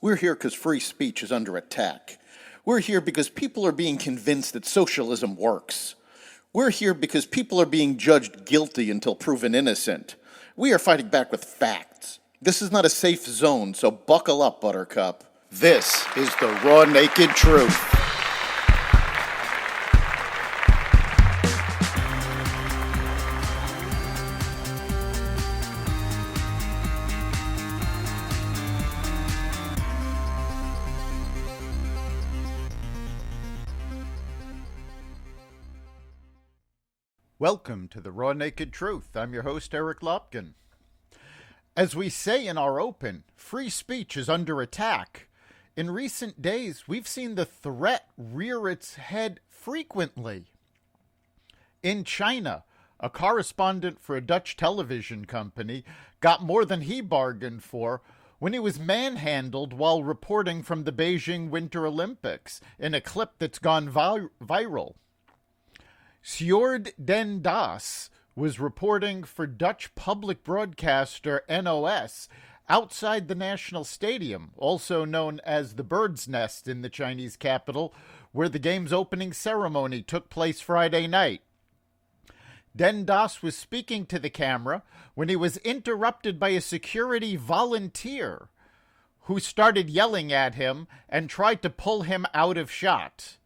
We're here because free speech is under attack. We're here because people are being convinced that socialism works. We're here because people are being judged guilty until proven innocent. We are fighting back with facts. This is not a safe zone, so buckle up, Buttercup. This is the raw, naked truth. Welcome to the Raw Naked Truth. I'm your host, Eric Lopkin. As we say in our open, free speech is under attack. In recent days, we've seen the threat rear its head frequently. In China, a correspondent for a Dutch television company got more than he bargained for when he was manhandled while reporting from the Beijing Winter Olympics in a clip that's gone viral. Sjoerd den Das was reporting for Dutch public broadcaster NOS outside the National Stadium, also known as the Bird's Nest in the Chinese capital, where the game's opening ceremony took place Friday night. Den Das was speaking to the camera when he was interrupted by a security volunteer who started yelling at him and tried to pull him out of shot.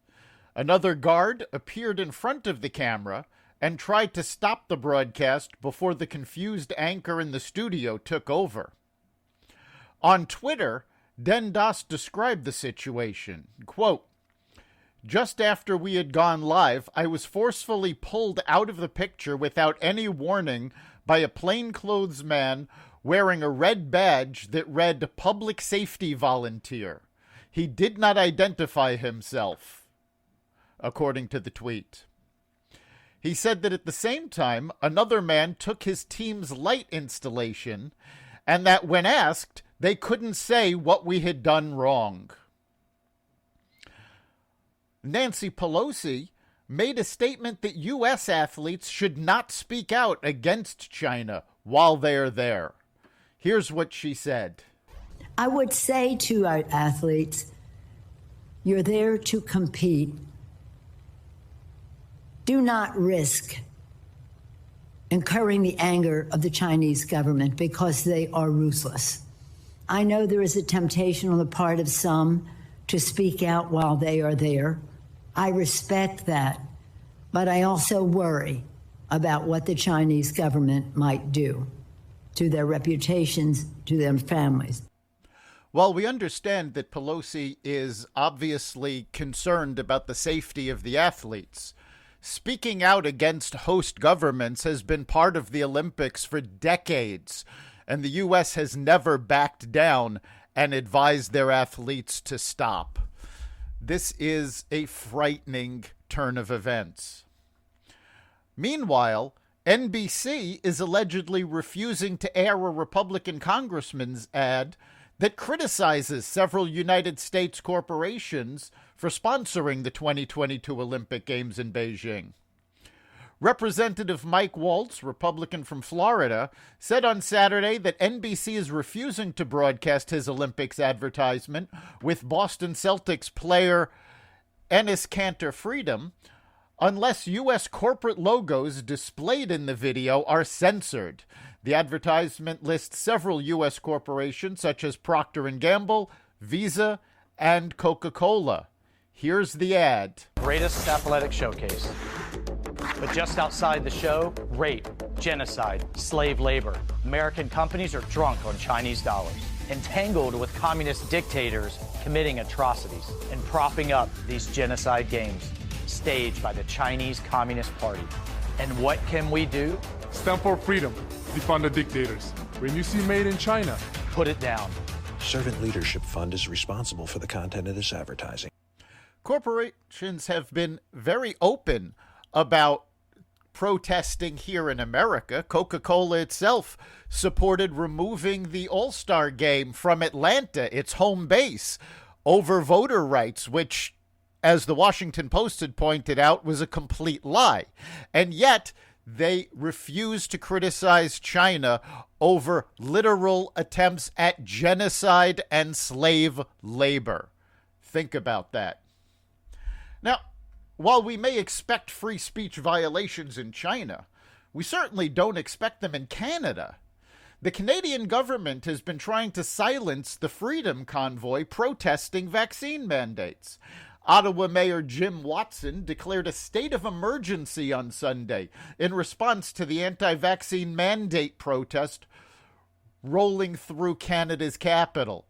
Another guard appeared in front of the camera and tried to stop the broadcast before the confused anchor in the studio took over. On Twitter, Den Das described the situation, quote, "Just after we had gone live, I was forcefully pulled out of the picture without any warning by a plainclothes man wearing a red badge that read Public Safety Volunteer. He did not identify himself," according to the tweet. He said that at the same time, another man took his team's light installation and that when asked, they couldn't say what we had done wrong. Nancy Pelosi made a statement that U.S. athletes should not speak out against China while they're there. Here's what she said. I would say to our athletes, you're there to compete. Do not risk incurring the anger of the Chinese government because they are ruthless. I know there is a temptation on the part of some to speak out while they are there. I respect that, but I also worry about what the Chinese government might do to their reputations, to their families. While we understand that Pelosi is obviously concerned about the safety of the athletes, speaking out against host governments has been part of the Olympics for decades, and the U.S. has never backed down and advised their athletes to stop. This is a frightening turn of events. Meanwhile, NBC is allegedly refusing to air a Republican congressman's ad that criticizes several United States corporations for sponsoring the 2022 Olympic Games in Beijing. Representative Mike Waltz, Republican from Florida, said on Saturday that NBC is refusing to broadcast his Olympics advertisement with Boston Celtics player Enes Kanter Freedom unless U.S. corporate logos displayed in the video are censored. The advertisement lists several U.S. corporations such as Procter & Gamble, Visa, and Coca-Cola. Here's the ad. Greatest athletic showcase. But just outside the show, rape, genocide, slave labor. American companies are drunk on Chinese dollars, entangled with communist dictators committing atrocities and propping up these genocide games staged by the Chinese Communist Party. And what can we do? Stand for freedom. Defund the dictators. When you see Made in China, put it down. Servant Leadership Fund is responsible for the content of this advertising. Corporations have been very open about protesting here in America. Coca-Cola itself supported removing the All-Star game from Atlanta, its home base, over voter rights, which, as the Washington Post had pointed out, was a complete lie. And yet, they refuse to criticize China over literal attempts at genocide and slave labor. Think about that. Now, while we may expect free speech violations in China, we certainly don't expect them in Canada. The Canadian government has been trying to silence the Freedom Convoy protesting vaccine mandates. Ottawa Mayor Jim Watson declared a state of emergency on Sunday in response to the anti-vaccine mandate protest rolling through Canada's capital,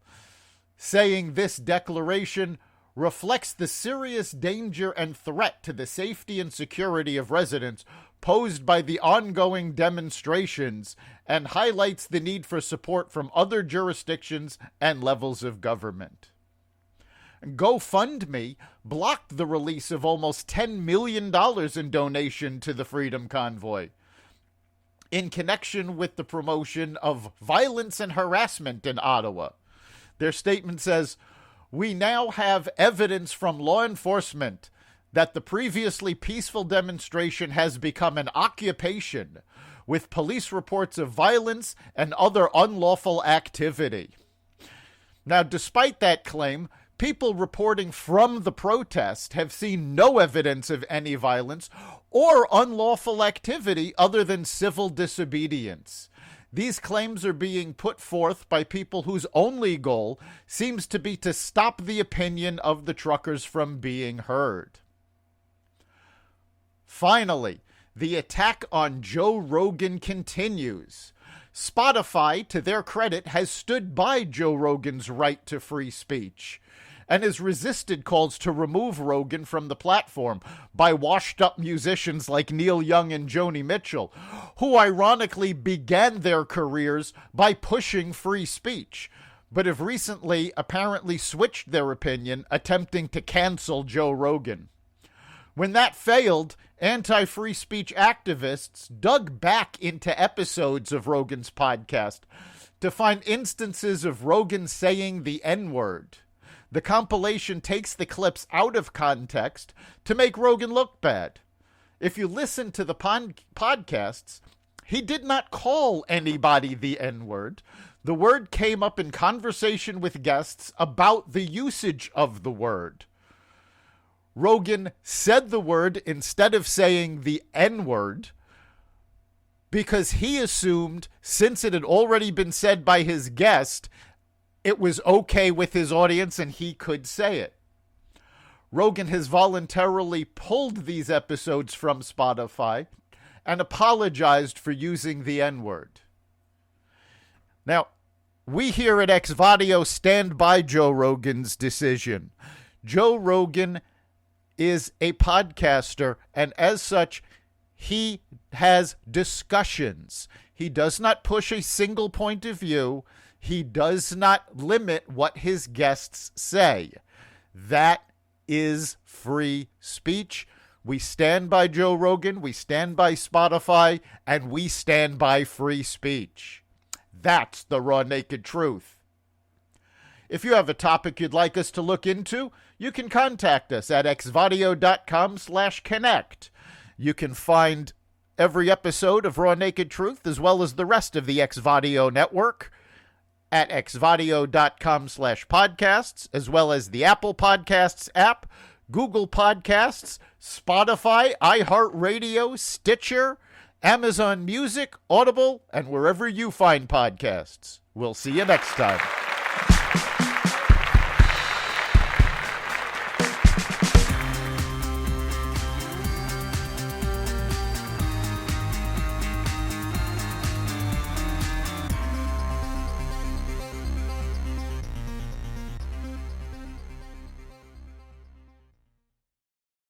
saying this declaration reflects the serious danger and threat to the safety and security of residents posed by the ongoing demonstrations and highlights the need for support from other jurisdictions and levels of government. GoFundMe blocked the release of almost $10 million in donation to the Freedom Convoy in connection with the promotion of violence and harassment in Ottawa. Their statement says, "We now have evidence from law enforcement that the previously peaceful demonstration has become an occupation with police reports of violence and other unlawful activity." Now, despite that claim, people reporting from the protest have seen no evidence of any violence or unlawful activity other than civil disobedience. These claims are being put forth by people whose only goal seems to be to stop the opinion of the truckers from being heard. Finally, the attack on Joe Rogan continues. Spotify, to their credit, has stood by Joe Rogan's right to free speech and has resisted calls to remove Rogan from the platform by washed-up musicians like Neil Young and Joni Mitchell, who ironically began their careers by pushing free speech, but have recently apparently switched their opinion, attempting to cancel Joe Rogan. When that failed, anti-free speech activists dug back into episodes of Rogan's podcast to find instances of Rogan saying the N-word. The compilation takes the clips out of context to make Rogan look bad. If you listen to the podcasts, he did not call anybody the N-word. The word came up in conversation with guests about the usage of the word. Rogan said the word instead of saying the N-word because he assumed, since it had already been said by his guest, it was okay with his audience and he could say it. Rogan has voluntarily pulled these episodes from Spotify and apologized for using the N-word. Now, we here at Xvadio stand by Joe Rogan's decision. Joe Rogan is a podcaster, and as such, he has discussions. He does not push a single point of view. He does not limit what his guests say. That is free speech. We stand by Joe Rogan, we stand by Spotify, and we stand by free speech. That's the raw, naked truth. If you have a topic you'd like us to look into, you can contact us at xvadio.com/connect. You can find every episode of Raw Naked Truth, as well as the rest of the Xvadio network, at xvadio.com/podcasts, as well as the Apple Podcasts app, Google Podcasts, Spotify, iHeartRadio, Stitcher, Amazon Music, Audible, and wherever you find podcasts. We'll see you next time.